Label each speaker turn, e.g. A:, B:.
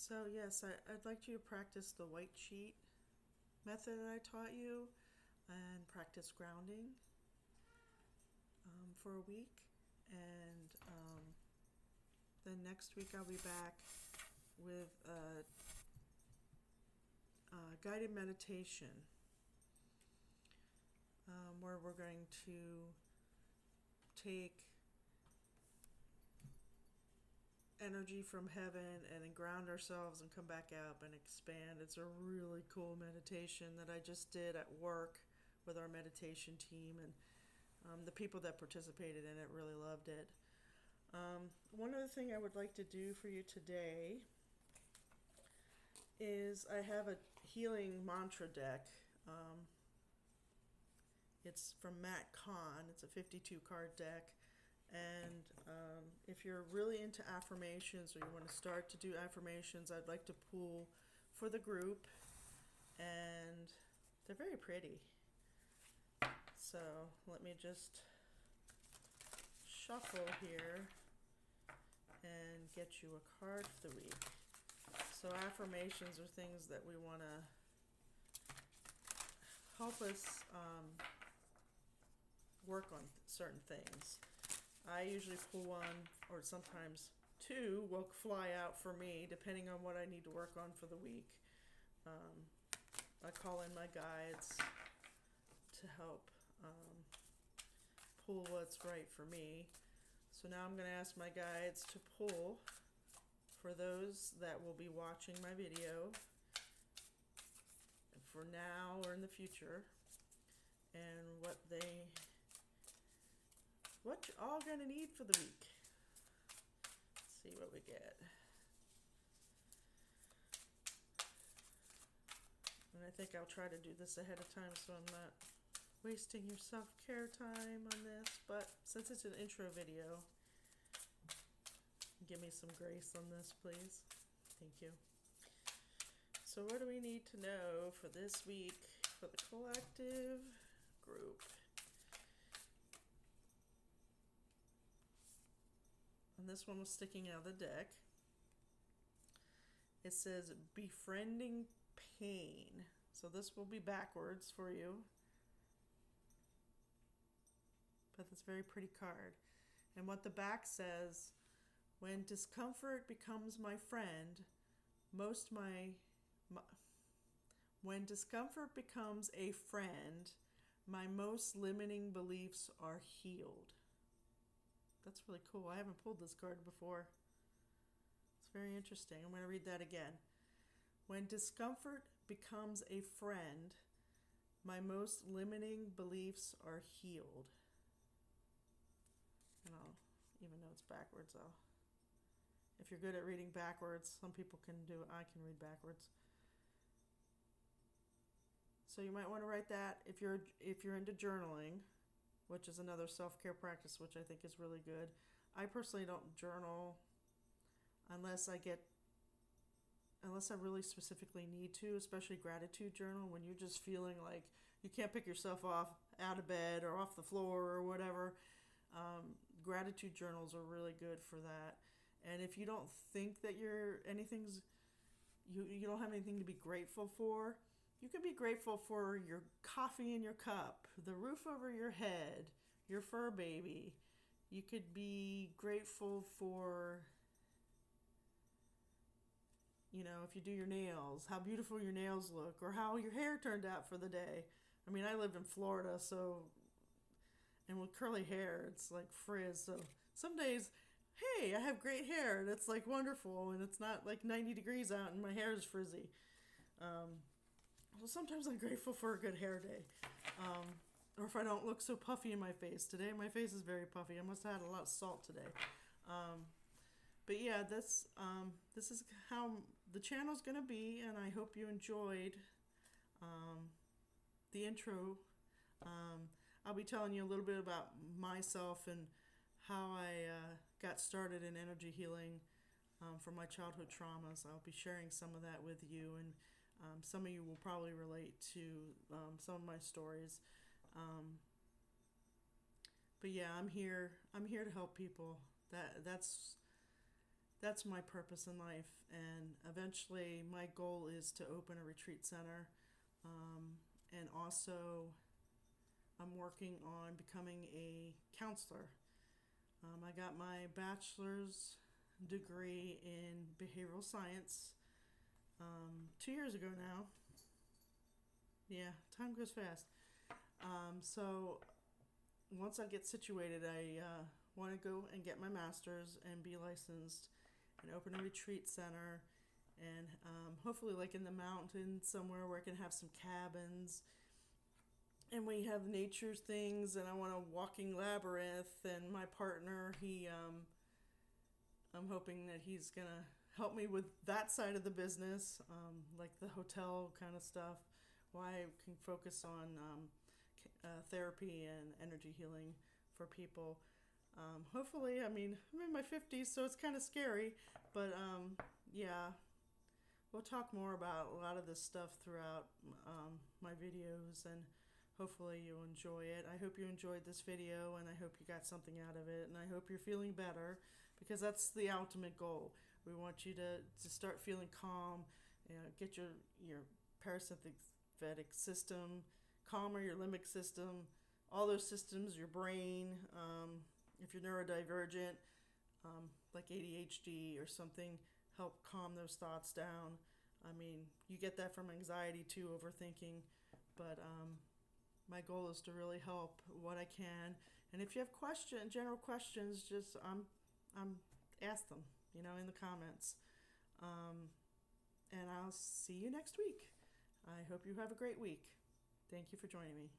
A: So yes, I'd like you to practice the white sheet method that I taught you and practice grounding for a week. And then next week I'll be back with a guided meditation where we're going to take energy from heaven and then ground ourselves and come back up and expand. It's a really cool meditation that I just did at work with our meditation team, and the people that participated in it really loved it. One other thing I would like to do for you today is I have a healing mantra deck. It's from Matt Kahn. It's a 52 card deck. And if you're really into affirmations or you want to start to do affirmations, I'd like to pull for the group. And they're very pretty. So let me just shuffle here and get you a card for the week. So affirmations are things that we want to help us work on certain things. I usually pull one or sometimes two will fly out for me depending on what I need to work on for the week. I call in my guides to help pull what's right for me. So now I'm going to ask my guides to pull for those that will be watching my video for now or in the future, and what you're all going to need for the week. Let's see what we get. And I think I'll try to do this ahead of time so I'm not wasting your self-care time on this. But since it's an intro video, give me some grace on this, please. Thank you. So what do we need to know for this week for the collective group? And this one was sticking out of the deck. It says befriending pain. So this will be backwards for you. But it's a very pretty card. And what the back says, when discomfort becomes my friend, when discomfort becomes a friend, my most limiting beliefs are healed. That's really cool. I haven't pulled this card before. It's very interesting. I'm going to read that again. When discomfort becomes a friend, my most limiting beliefs are healed. And even though it's backwards, if you're good at reading backwards, some people can do it. I can read backwards. So you might want to write that if you're into journaling, which is another self-care practice, which I think is really good. I personally don't journal unless I really specifically need to, especially gratitude journal, when you're just feeling like you can't pick yourself off out of bed or off the floor or whatever. Gratitude journals are really good for that. And if you don't think that you don't have anything to be grateful for, you can be grateful for your coffee in your cup, the roof over your head, your fur baby. You could be grateful for, if you do your nails, how beautiful your nails look, or how your hair turned out for the day. I mean, I lived in Florida, and with curly hair, it's like frizz. So some days, hey, I have great hair, and it's like wonderful, and it's not like 90 degrees out, and my hair is frizzy. Well, sometimes I'm grateful for a good hair day. Or if I don't look so puffy in my face. Today, my face is very puffy. I must have had a lot of salt today. But yeah, this is how the channel's going to be, and I hope you enjoyed the intro. I'll be telling you a little bit about myself and how I got started in energy healing from my childhood traumas. I'll be sharing some of that with you, and some of you will probably relate to some of my stories. But yeah, I'm here to help people. That's that's my purpose in life. And eventually, my goal is to open a retreat center. And also, I'm working on becoming a counselor. I got my bachelor's degree in behavioral science 2 years ago now. Yeah, time goes fast. So once I get situated, I want to go and get my master's and be licensed and open a retreat center, and hopefully like in the mountains somewhere where I can have some cabins and we have nature things. And I want a walking labyrinth, and my partner, I'm hoping that he's gonna help me with that side of the business, like the hotel kind of stuff, why I can focus on therapy and energy healing for people. Hopefully, I mean, I'm in my 50s, so it's kind of scary, but yeah, we'll talk more about a lot of this stuff throughout my videos, and hopefully you'll enjoy it. I hope you enjoyed this video, and I hope you got something out of it, and I hope you're feeling better, because that's the ultimate goal. We want you to start feeling calm, get your parasympathetic system calmer, your limbic system, all those systems, your brain. If you're neurodivergent, like ADHD or something, help calm those thoughts down. I mean, you get that from anxiety too, overthinking, but my goal is to really help what I can. And if you have general questions, just ask them, in the comments. And I'll see you next week. I hope you have a great week. Thank you for joining me.